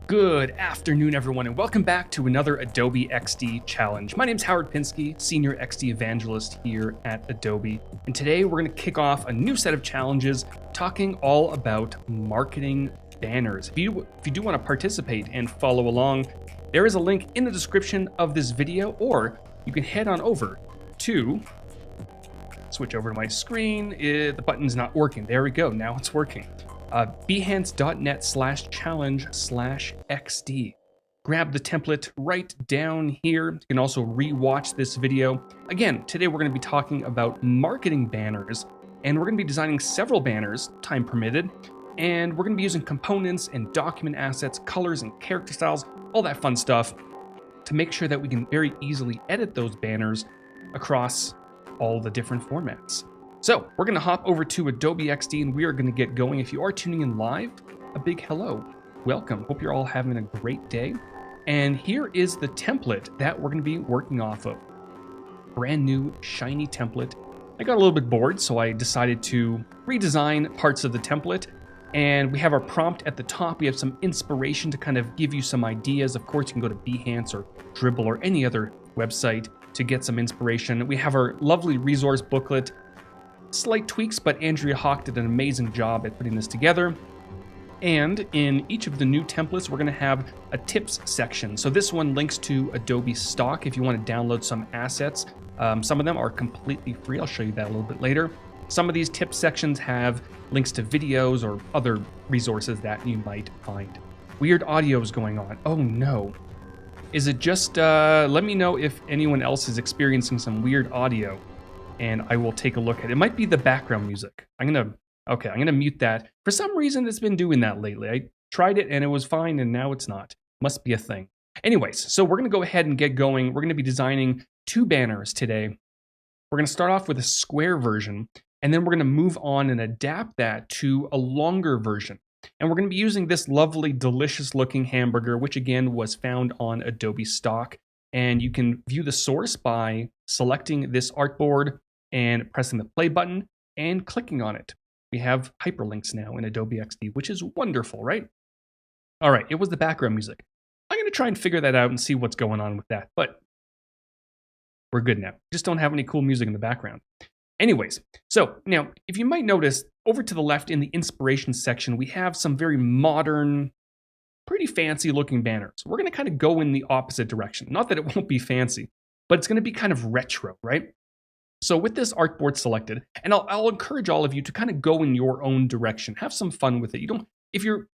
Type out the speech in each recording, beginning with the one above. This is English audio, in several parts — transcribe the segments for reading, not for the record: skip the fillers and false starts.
Good afternoon, everyone, and welcome back to another Adobe XD challenge. My name is Howard Pinsky, Senior XD Evangelist here at Adobe, and today we're going to kick off a new set of challenges talking all about marketing banners. If you do want to participate and follow along, there is a link in the description of this video, or you can head on over to, switch over to my screen. The button's not working. There we go. Now it's working. behance.net/challenge/XD. Grab the template right down here. You can also re-watch this video. Again, today we're going to be talking about marketing banners, and we're going to be designing several banners, time permitted, and we're going to be using components and document assets, colors and character styles, all that fun stuff to make sure that we can very easily edit those banners across all the different formats. So we're going to hop over to Adobe XD and we are going to get going. If you are tuning in live, a big hello. Welcome. Hope you're all having a great day. And here is the template that we're going to be working off of. Brand new, shiny template. I got a little bit bored, so I decided to redesign parts of the template. And we have our prompt at the top. We have some inspiration to kind of give you some ideas. Of course, you can go to Behance or Dribbble or any other website to get some inspiration. We have our lovely resource booklet. Slight tweaks, but Andrea Hawk did an amazing job at putting this together. And in each of the new templates, we're going to have a tips section. So this one links to Adobe stock if you want to download some assets. Some of them are completely free. I'll show you that a little bit later. Some of these tips sections have links to videos or other resources that you might find. Weird audio is going on. Oh no. Is it just, let me know if anyone else is experiencing some weird audio, and I will take a look at it. It might be the background music. I'm gonna mute that. For some reason, it's been doing that lately. I tried it and it was fine, and now it's not. Must be a thing. Anyways, so we're gonna go ahead and get going. We're gonna be designing two banners today. We're gonna start off with a square version, and then we're gonna move on and adapt that to a longer version. And we're gonna be using this lovely, delicious looking hamburger, which again was found on Adobe stock. And you can view the source by selecting this artboard and pressing the play button and clicking on it. We have hyperlinks now in Adobe XD, which is wonderful, right? All right, it was the background music. I'm going to try and figure that out and see what's going on with that, but we're good now. Just don't have any cool music in the background. Anyways, so now, if you might notice, over to the left in the inspiration section, we have some very modern, pretty fancy looking banners. We're going to kind of go in the opposite direction. Not that it won't be fancy, but it's going to be kind of retro, right? So with this artboard selected, and I'll encourage all of you to kind of go in your own direction. Have some fun with it. You don't, if you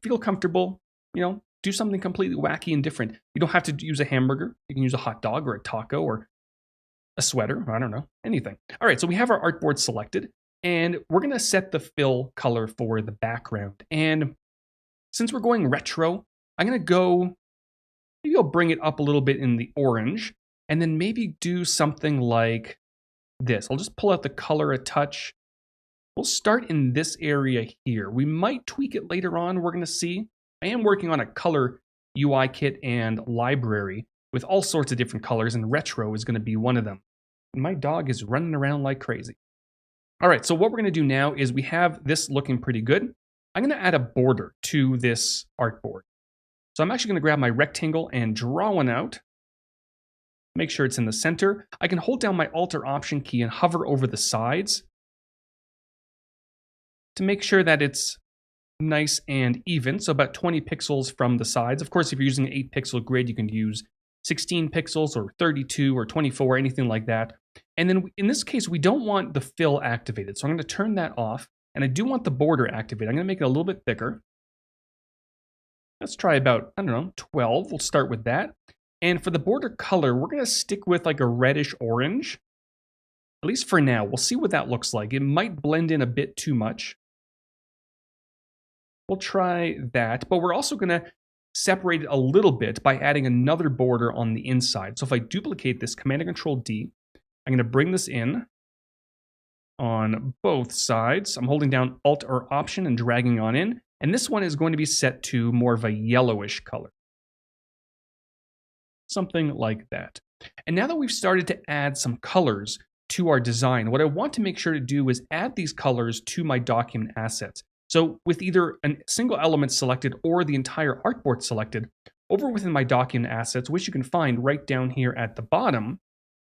feel comfortable, do something completely wacky and different. You don't have to use a hamburger. You can use a hot dog or a taco or a sweater. I don't know, anything. All right, so we have our artboard selected, and we're going to set the fill color for the background. And since we're going retro, I'm going to go, maybe I'll bring it up a little bit in the orange, and then maybe do something like this. I'll just pull out the color a touch. We'll start in this area here. We might tweak it later on. We're going to see. I am working on a color UI kit and library with all sorts of different colors, and retro is going to be one of them. And my dog is running around like crazy. All right, so what we're going to do now is we have this looking pretty good. I'm going to add a border to this artboard. So I'm actually going to grab my rectangle and draw one out. Make sure it's in the center. I can hold down my Alt or Option key and hover over the sides to make sure that it's nice and even. So about 20 pixels from the sides. Of course, if you're using an 8-pixel grid, you can use 16 pixels or 32 or 24, anything like that. And then in this case, we don't want the fill activated. So I'm going to turn that off. And I do want the border activated. I'm going to make it a little bit thicker. Let's try about, 12. We'll start with that. And for the border color, we're going to stick with like a reddish orange. At least for now. We'll see what that looks like. It might blend in a bit too much. We'll try that. But we're also going to separate it a little bit by adding another border on the inside. So if I duplicate this, Command and Control D, I'm going to bring this in on both sides. I'm holding down Alt or Option and dragging on in. And this one is going to be set to more of a yellowish color. Something like that. And now that we've started to add some colors to our design, what I want to make sure to do is add these colors to my document assets. So with either a single element selected or the entire artboard selected, over within my document assets, which you can find right down here at the bottom,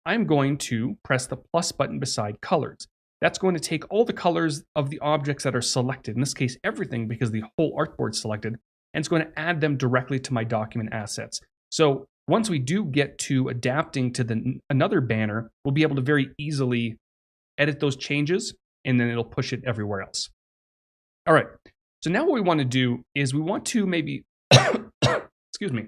I'm going to press the plus button beside colors. That's going to take all the colors of the objects that are selected, in this case everything because the whole artboard is selected, and it's going to add them directly to my document assets. So once we do get to adapting to another banner, we'll be able to very easily edit those changes, and then it'll push it everywhere else. All right, so now what we want to do is we want to maybe, excuse me,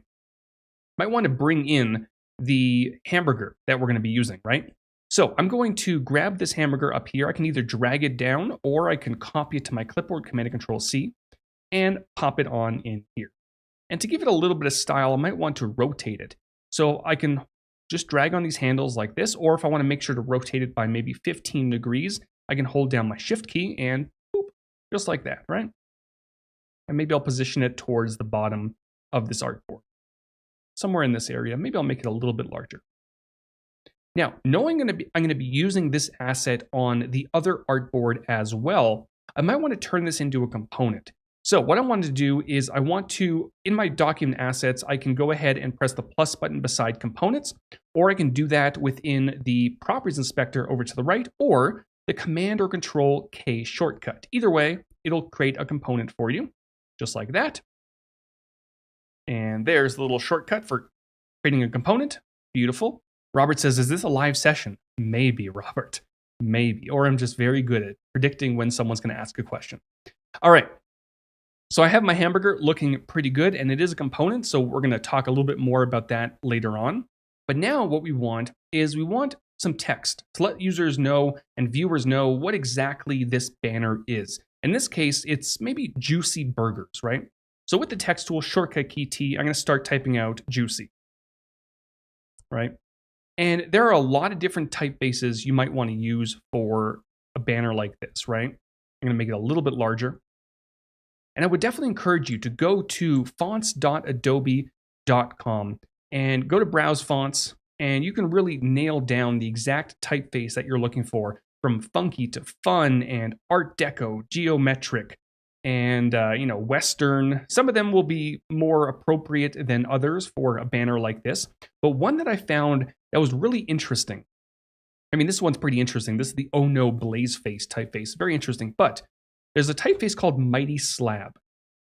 might want to bring in the hamburger that we're going to be using, right? So I'm going to grab this hamburger up here. I can either drag it down or I can copy it to my clipboard, Command and Control C, and pop it on in here. And to give it a little bit of style, I might want to rotate it. So I can just drag on these handles like this, or if I want to make sure to rotate it by maybe 15 degrees, I can hold down my Shift key and boop, just like that, right? And maybe I'll position it towards the bottom of this artboard. Somewhere in this area, maybe I'll make it a little bit larger. Now, knowing I'm going to be using this asset on the other artboard as well, I might want to turn this into a component. So what I want to do is I want to, in my document assets, I can go ahead and press the plus button beside components, or I can do that within the properties inspector over to the right, or the Command or Control K shortcut. Either way, it'll create a component for you, just like that. And there's the little shortcut for creating a component. Beautiful. Robert says, is this a live session? Maybe, Robert. Maybe. Or I'm just very good at predicting when someone's going to ask a question. All right. So I have my hamburger looking pretty good, and it is a component, so we're going to talk a little bit more about that later on. But now what we want is we want some text to let users know and viewers know what exactly this banner is. In this case, it's maybe juicy burgers, right? So with the text tool, shortcut key T, I'm going to start typing out juicy, right? And there are a lot of different typefaces you might want to use for a banner like this, right? I'm going to make it a little bit larger. And I would definitely encourage you to go to fonts.adobe.com and go to Browse Fonts, and you can really nail down the exact typeface that you're looking for, from funky to fun and Art Deco, geometric, and Western. Some of them will be more appropriate than others for a banner like this. But one that I found that was really interesting. I mean, this one's pretty interesting. This is the Oh No Blaze Face typeface. Very interesting. But there's a typeface called Mighty Slab.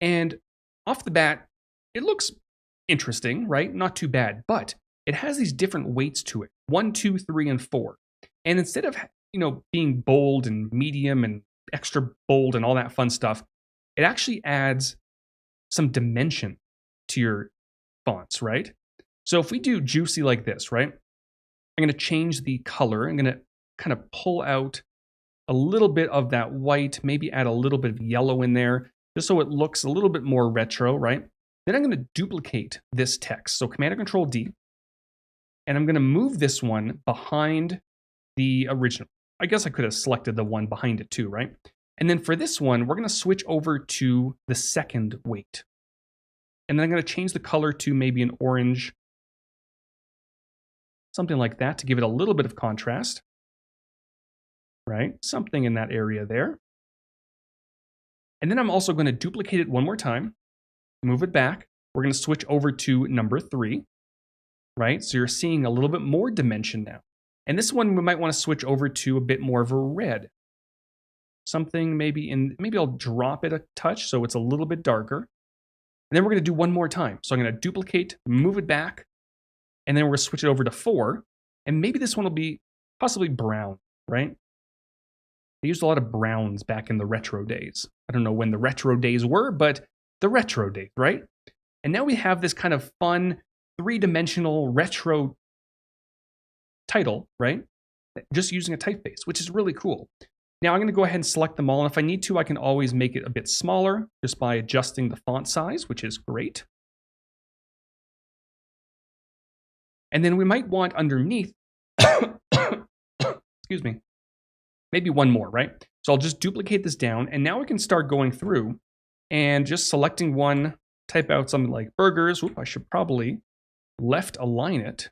And off the bat, it looks interesting, right? Not too bad. But it has these different weights to it. 1, 2, 3, and 4. And instead of, being bold and medium and extra bold and all that fun stuff, it actually adds some dimension to your fonts, right? So if we do juicy like this, right? I'm going to change the color. I'm going to kind of pull out a little bit of that white, maybe add a little bit of yellow in there, just so it looks a little bit more retro, right? Then I'm going to duplicate this text. So Command and Control D, and I'm going to move this one behind the original. I guess I could have selected the one behind it too, right? And then for this one, we're going to switch over to the second weight. And then I'm going to change the color to maybe an orange, something like that, to give it a little bit of contrast, right? Something in that area there. And then I'm also going to duplicate it one more time, move it back. We're going to switch over to number 3, right? So you're seeing a little bit more dimension now. And this one we might want to switch over to a bit more of a red. Something maybe I'll drop it a touch so it's a little bit darker. And then we're going to do one more time. So I'm going to duplicate, move it back, and then we're going to switch it over to 4. And maybe this one will be possibly brown, right? They used a lot of browns back in the retro days. I don't know when the retro days were, but the retro days, right? And now we have this kind of fun, 3-dimensional retro title, right? Just using a typeface, which is really cool. Now I'm going to go ahead and select them all. And if I need to, I can always make it a bit smaller just by adjusting the font size, which is great. And then we might want underneath, excuse me, maybe one more, right? So I'll just duplicate this down, and now we can start going through and just selecting one, type out something like burgers. Oop, I should probably left align it.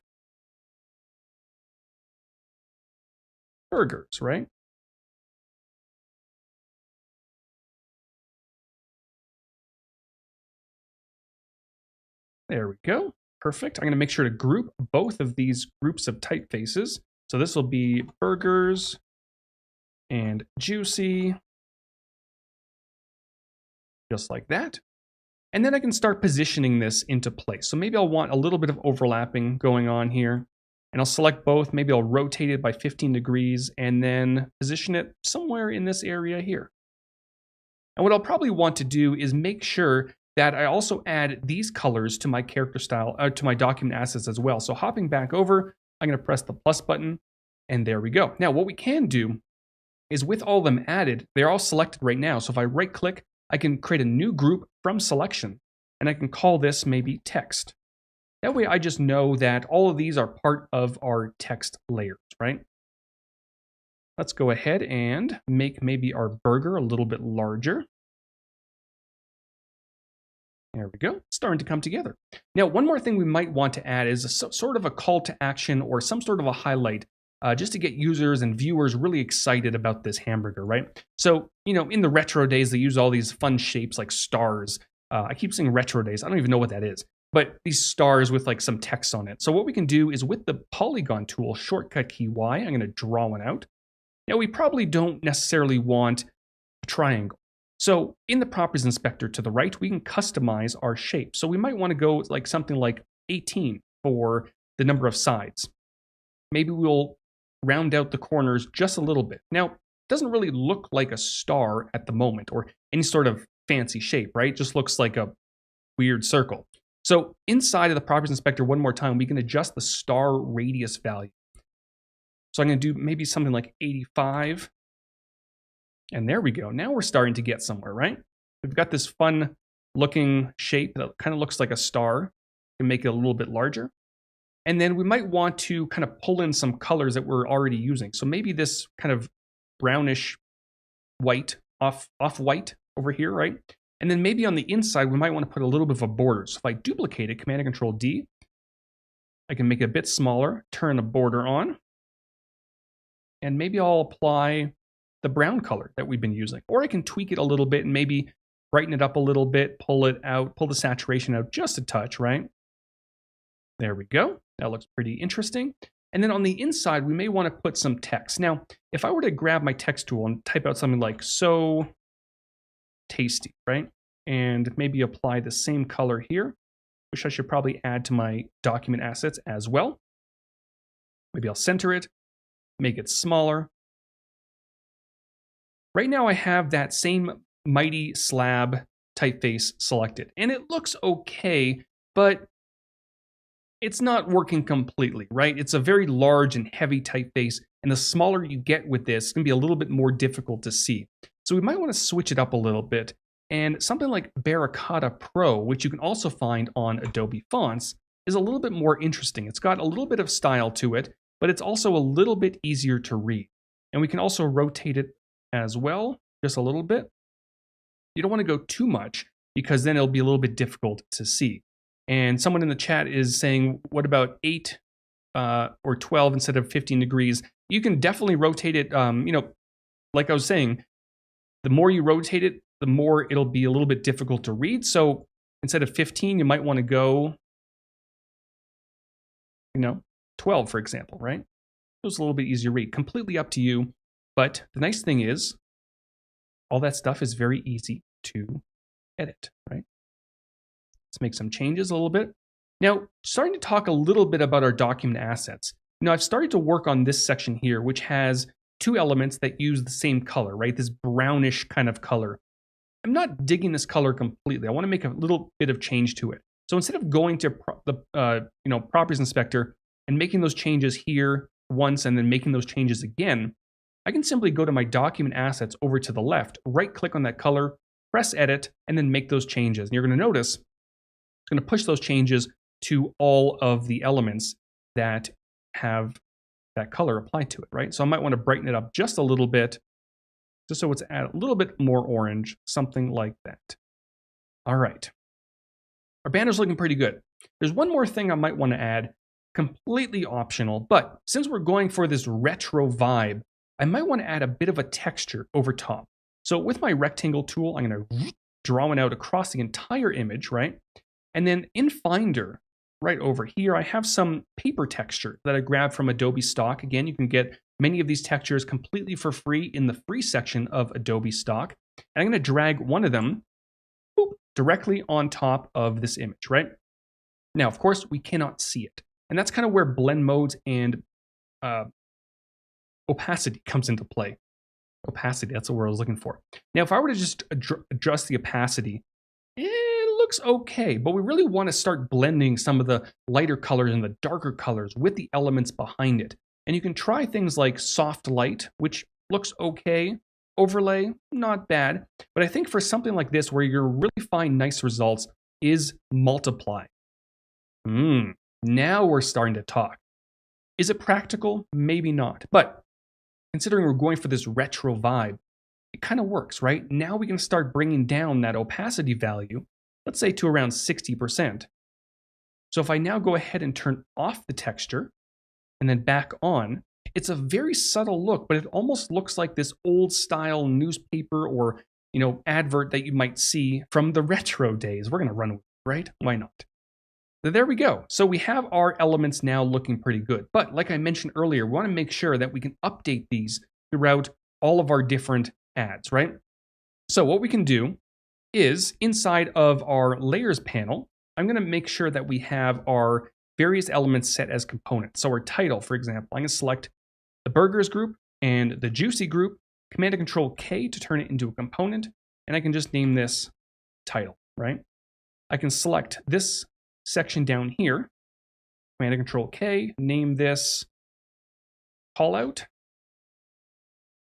Burgers, right? There we go. Perfect. I'm going to make sure to group both of these groups of typefaces. So this will be burgers and juicy, just like that. And then I can start positioning this into place. So maybe I'll want a little bit of overlapping going on here. And I'll select both. Maybe I'll rotate it by 15 degrees and then position it somewhere in this area here. And what I'll probably want to do is make sure that I also add these colors to my character style, to my document assets as well. So hopping back over, I'm going to press the plus button, and there we go. Now, what we can do is with all of them added, they're all selected right now. So if I right click, I can create a new group from selection, and I can call this maybe text. That way I just know that all of these are part of our text layers, right? Let's go ahead and make maybe our burger a little bit larger. There we go, it's starting to come together. Now, one more thing we might want to add is sort of a call to action or some sort of a highlight just to get users and viewers really excited about this hamburger, right? So, you know, in the retro days, they use all these fun shapes like stars. I keep saying retro days, I don't even know what that is, but these stars with like some text on it. So what we can do is with the polygon tool, shortcut key Y, I'm gonna draw one out. Now, we probably don't necessarily want a triangle. So in the properties inspector to the right, we can customize our shape. So we might want to go like something like 18 for the number of sides. Maybe we'll round out the corners just a little bit. Now, it doesn't really look like a star at the moment or any sort of fancy shape, right? It just looks like a weird circle. So inside of the properties inspector, one more time, we can adjust the star radius value. So I'm going to do maybe something like 85. And there we go. Now we're starting to get somewhere, right? We've got this fun looking shape that kind of looks like a star. We can make it a little bit larger. And then we might want to kind of pull in some colors that we're already using. So maybe this kind of brownish white, off-white over here, right? And then maybe on the inside, we might want to put a little bit of a border. So if I duplicate it, Command and Control D, I can make it a bit smaller, turn a border on, and maybe I'll apply the brown color that we've been using. Or I can tweak it a little bit and maybe brighten it up a little bit, pull it out, pull the saturation out just a touch, right? There we go. That looks pretty interesting. And then on the inside, we may want to put some text. Now, if I were to grab my text tool and type out something like "so tasty," right? And maybe apply the same color here, which I should probably add to my document assets as well. Maybe I'll center it, make it smaller. Right now I have that same mighty slab typeface selected, and it looks okay, but it's not working completely, right? It's a very large and heavy typeface, and the smaller you get with this, it's gonna be a little bit more difficult to see. So we might wanna switch it up a little bit, and something like Barracuda Pro, which you can also find on Adobe Fonts, is a little bit more interesting. It's got a little bit of style to it, but it's also a little bit easier to read. And we can also rotate it as well, just a little bit. You don't want to go too much because then it'll be a little bit difficult to see. And someone in the chat is saying, what about 8 or 12 instead of 15 degrees? You can definitely rotate it. You know, like I was saying, the more you rotate it, the more it'll be a little bit difficult to read. So instead of 15, you might want to go, you know, 12, for example, right? It was a little bit easier to read. Completely up to you. But the nice thing is, all that stuff is very easy to edit, right? Let's make some changes a little bit. Now, starting to talk a little bit about our document assets. You know, I've started to work on this section here, which has two elements that use the same color, right? This brownish kind of color. I'm not digging this color completely. I want to make a little bit of change to it. So instead of going to the properties inspector and making those changes here once and then making those changes again, I can simply go to my document assets over to the left, right click on that color, press edit, and then make those changes. And you're going to notice it's going to push those changes to all of the elements that have that color applied to it, right? So I might want to brighten it up just a little bit, just so it's a little bit more orange, something like that. All right. Our banner's looking pretty good. There's one more thing I might want to add, completely optional, but since we're going for this retro vibe, I might want to add a bit of a texture over top. So with my rectangle tool, I'm going to draw one out across the entire image, right? And then in Finder, right over here, I have some paper texture that I grabbed from Adobe Stock. Again, you can get many of these textures completely for free in the free section of Adobe Stock. And I'm going to drag one of them directly on top of this image, right? Now, of course, we cannot see it. And that's kind of where blend modes and opacity comes into play. Opacity, that's the word I was looking for. Now, if I were to just adjust the opacity, it looks okay, but we really want to start blending some of the lighter colors and the darker colors with the elements behind it. And you can try things like soft light, which looks okay. Overlay, not bad. But I think for something like this, where you're really find nice results, is multiply. Now we're starting to talk. Is it practical? Maybe not. But considering we're going for this retro vibe, it kind of works, right? Now we can start bringing down that opacity value, let's say to around 60%. So if I now go ahead and turn off the texture and then back on, it's a very subtle look, but it almost looks like this old style newspaper or, advert that you might see from the retro days. We're going to run with it, right? Why not? There we go. So we have our elements now looking pretty good. But like I mentioned earlier, we want to make sure that we can update these throughout all of our different ads, right? So what we can do is inside of our layers panel, I'm going to make sure that we have our various elements set as components. So our title, for example, I'm going to select the burgers group and the juicy group, Command and Control K to turn it into a component, and I can just name this title, right? I can select this section down here, Command and Control K, name this callout.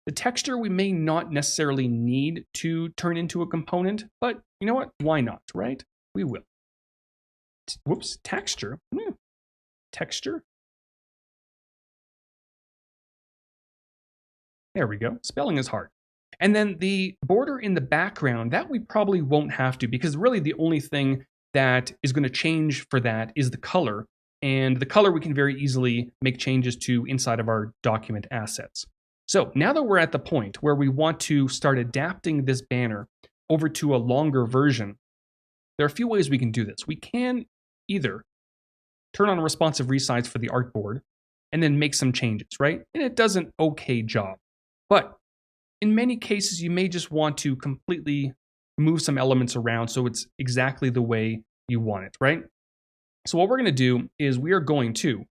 The texture we may not necessarily need to turn into a component, but you know what? Why not, right? We will. Whoops, texture. Texture. There we go. Spelling is hard. And then the border in the background, that we probably won't have to, because really the only thing that is going to change for that is the color. And the color we can very easily make changes to inside of our document assets. So now that we're at the point where we want to start adapting this banner over to a longer version, there are a few ways we can do this. We can either turn on a responsive resize for the artboard and then make some changes, right? And it does an okay job. But in many cases, you may just want to completely move some elements around so it's exactly the way you want it, right? So what we're going to do is we are going to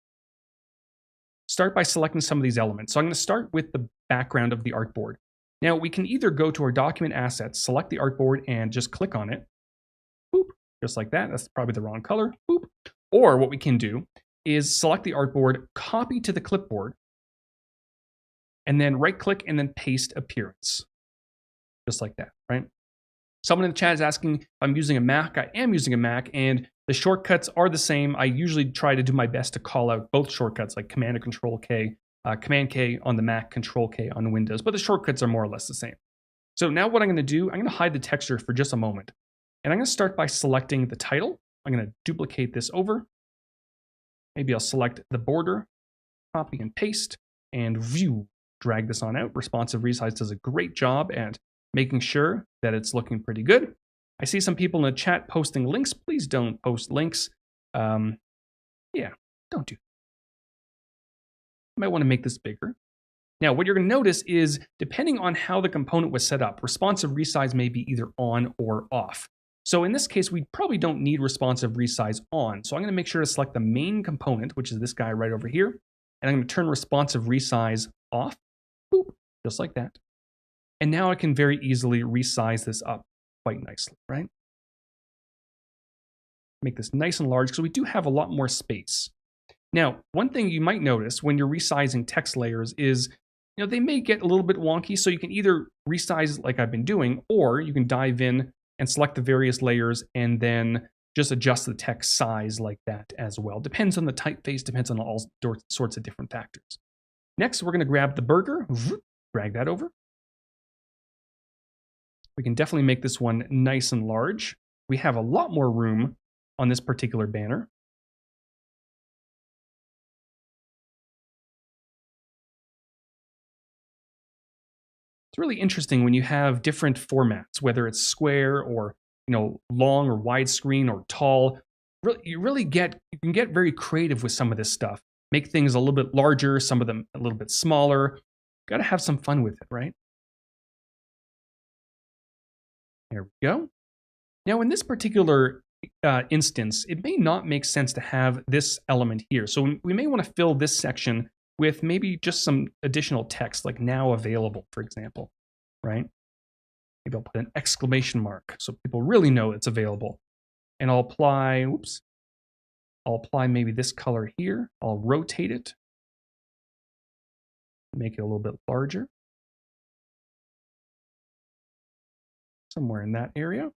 start by selecting some of these elements. So I'm going to start with the background of the artboard. Now we can either go to our document assets, select the artboard and just click on it. Boop, just like that. That's probably the wrong color. Boop. Or what we can do is select the artboard, copy to the clipboard, and then right click and then paste appearance. Just like that, right? Someone in the chat is asking if I'm using a Mac. I am using a Mac, and the shortcuts are the same. I usually try to do my best to call out both shortcuts, like Command and Control K, Command K on the Mac, Control K on Windows, but the shortcuts are more or less the same. So now what I'm going to do, I'm going to hide the texture for just a moment. And I'm going to start by selecting the title. I'm going to duplicate this over. Maybe I'll select the border, copy and paste, and view. Drag this on out. Responsive resize does a great job at making sure that it's looking pretty good. I see some people in the chat posting links. Please don't post links. Yeah, don't do that. You might want to make this bigger. Now, what you're going to notice is, depending on how the component was set up, responsive resize may be either on or off. So in this case, we probably don't need responsive resize on. So I'm going to make sure to select the main component, which is this guy right over here. And I'm going to turn responsive resize off. Boop, just like that. And now I can very easily resize this up quite nicely, right? Make this nice and large because we do have a lot more space. Now, one thing you might notice when you're resizing text layers is, they may get a little bit wonky, so you can either resize like I've been doing, or you can dive in and select the various layers and then just adjust the text size like that as well. Depends on the typeface, depends on all sorts of different factors. Next, we're going to grab the burger, drag that over. We can definitely make this one nice and large. We have a lot more room on this particular banner. It's really interesting when you have different formats, whether it's square or long or widescreen or tall. You can get very creative with some of this stuff. Make things a little bit larger, some of them a little bit smaller. Got to have some fun with it, right? There we go. Now, in this particular instance, it may not make sense to have this element here. So we may want to fill this section with maybe just some additional text, like now available, for example, right? Maybe I'll put an exclamation mark so people really know it's available. And I'll apply, I'll apply maybe this color here. I'll rotate it, make it a little bit larger. Somewhere in that area.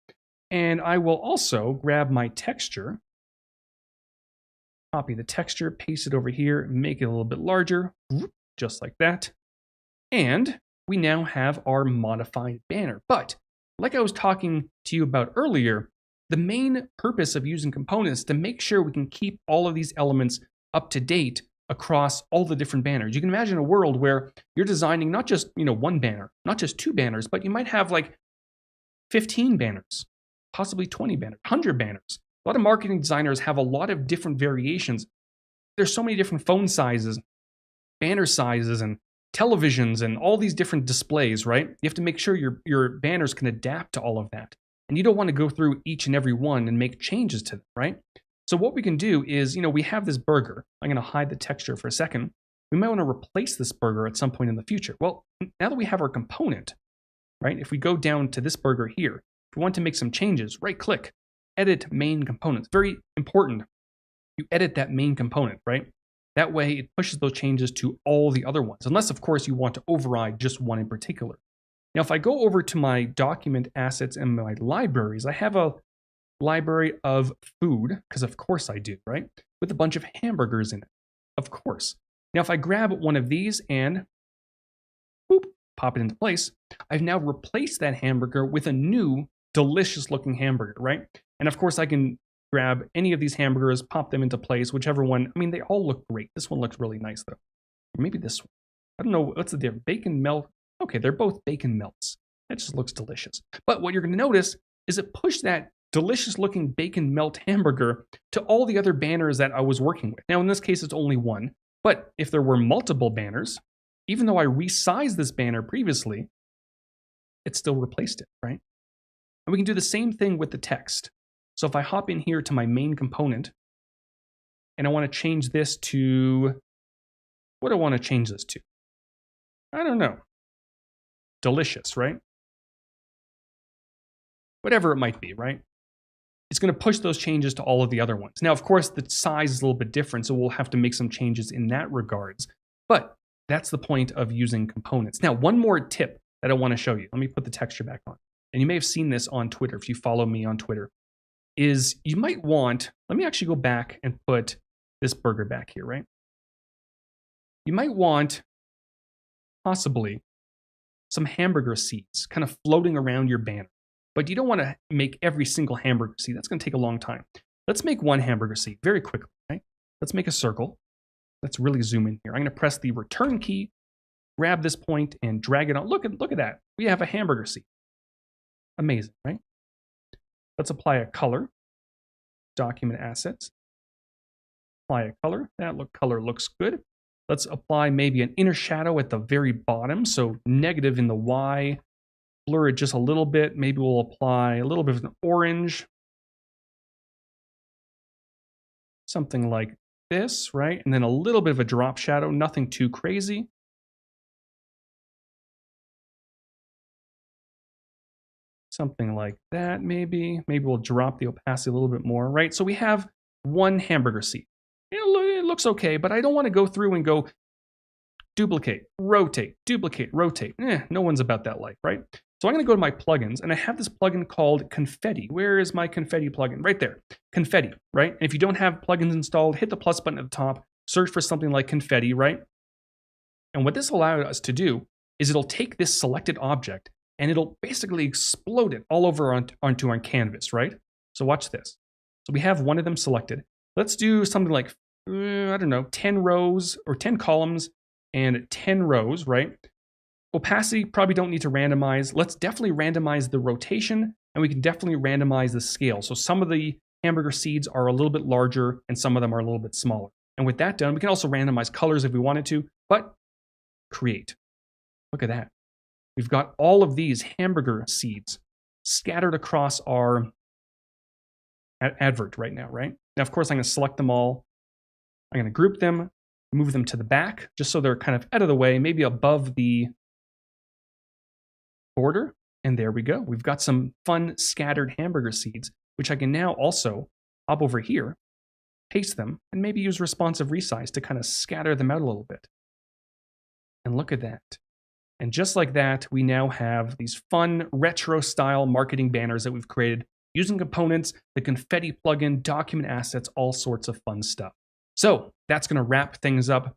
And I will also grab my texture, copy the texture, paste it over here, make it a little bit larger, just like that. And we now have our modified banner. But like I was talking to you about earlier, the main purpose of using components is to make sure we can keep all of these elements up to date across all the different banners. You can imagine a world where you're designing not just, one banner, not just 2 banners, but you might have like 15 banners, possibly 20 banners, 100 banners. A lot of marketing designers have a lot of different variations. There's so many different phone sizes, banner sizes, and televisions, and all these different displays, right? You have to make sure your banners can adapt to all of that. And you don't want to go through each and every one and make changes to them, right? So what we can do is, we have this burger. I'm going to hide the texture for a second. We might want to replace this burger at some point in the future. Well, now that we have our component, right? If we go down to this burger here, if we want to make some changes, right-click, edit main components. Very important. You edit that main component, right? That way it pushes those changes to all the other ones, unless, of course, you want to override just one in particular. Now, if I go over to my document assets and my libraries, I have a library of food, because of course I do, right? With a bunch of hamburgers in it, of course. Now, if I grab one of these and boop, pop it into place, I've now replaced that hamburger with a new delicious looking hamburger, right? And of course I can grab any of these hamburgers, pop them into place, whichever one. I mean, they all look great. This one looks really nice though. Or maybe this one. I don't know, what's the difference? Bacon melt. Okay, they're both bacon melts. That just looks delicious. But what you're gonna notice is it pushed that delicious looking bacon melt hamburger to all the other banners that I was working with. Now in this case, it's only one, but if there were multiple banners, even though I resized this banner previously, it still replaced it, right? And we can do the same thing with the text. So if I hop in here to my main component, and I want to change this to, what do I want to change this to? I don't know. Delicious, right? Whatever it might be, right? It's going to push those changes to all of the other ones. Now, of course, the size is a little bit different, so we'll have to make some changes in that regards. But that's the point of using components. Now, one more tip that I want to show you. Let me put the texture back on. And you may have seen this on Twitter if you follow me on Twitter, is you might want, let me actually go back and put this burger back here, right? You might want possibly some hamburger seeds kind of floating around your banner, but you don't want to make every single hamburger seed. That's going to take a long time. Let's make one hamburger seed very quickly, right? Let's make a circle. Let's really zoom in here. I'm going to press the return key, grab this point and drag it on. Look at that. We have a hamburger seed. Amazing, right? Let's apply a color. Document assets. Apply a color. That color looks good. Let's apply maybe an inner shadow at the very bottom. So negative in the Y. Blur it just a little bit. Maybe we'll apply a little bit of an orange. Something like this, right? And then a little bit of a drop shadow. Nothing too crazy. Something like that, maybe. Maybe we'll drop the opacity a little bit more, right? So we have one hamburger seed. It looks okay, but I don't want to go through and go duplicate, rotate, duplicate, rotate. No one's about that life, right? So I'm going to go to my plugins, and I have this plugin called Confetti. Where is my Confetti plugin? Right there, Confetti, right? And if you don't have plugins installed, hit the plus button at the top, search for something like Confetti, right? And what this allows us to do is it'll take this selected object and it'll basically explode it all over onto our canvas, right? So watch this. So we have one of them selected. Let's do something like, I don't know, 10 rows or 10 columns and 10 rows, right? Opacity, probably don't need to randomize. Let's definitely randomize the rotation and we can definitely randomize the scale. So some of the hamburger seeds are a little bit larger and some of them are a little bit smaller. And with that done, we can also randomize colors if we wanted to, but create. Look at that. We've got all of these hamburger seeds scattered across our advert right now, right? Now, of course, I'm going to select them all. I'm going to group them, move them to the back, just so they're kind of out of the way, maybe above the border. And there we go. We've got some fun scattered hamburger seeds, which I can now also hop over here, paste them, and maybe use responsive resize to kind of scatter them out a little bit. And look at that. And just like that, we now have these fun retro style marketing banners that we've created using components, the Confetti plugin, document assets, all sorts of fun stuff. So that's going to wrap things up.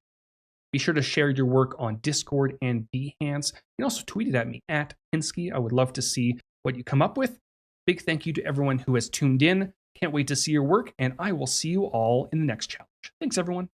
Be sure to share your work on Discord and Behance. You can also tweet it at me at Pinsky. I would love to see what you come up with. Big thank you to everyone who has tuned in. Can't wait to see your work, and I will see you all in the next challenge. Thanks, everyone.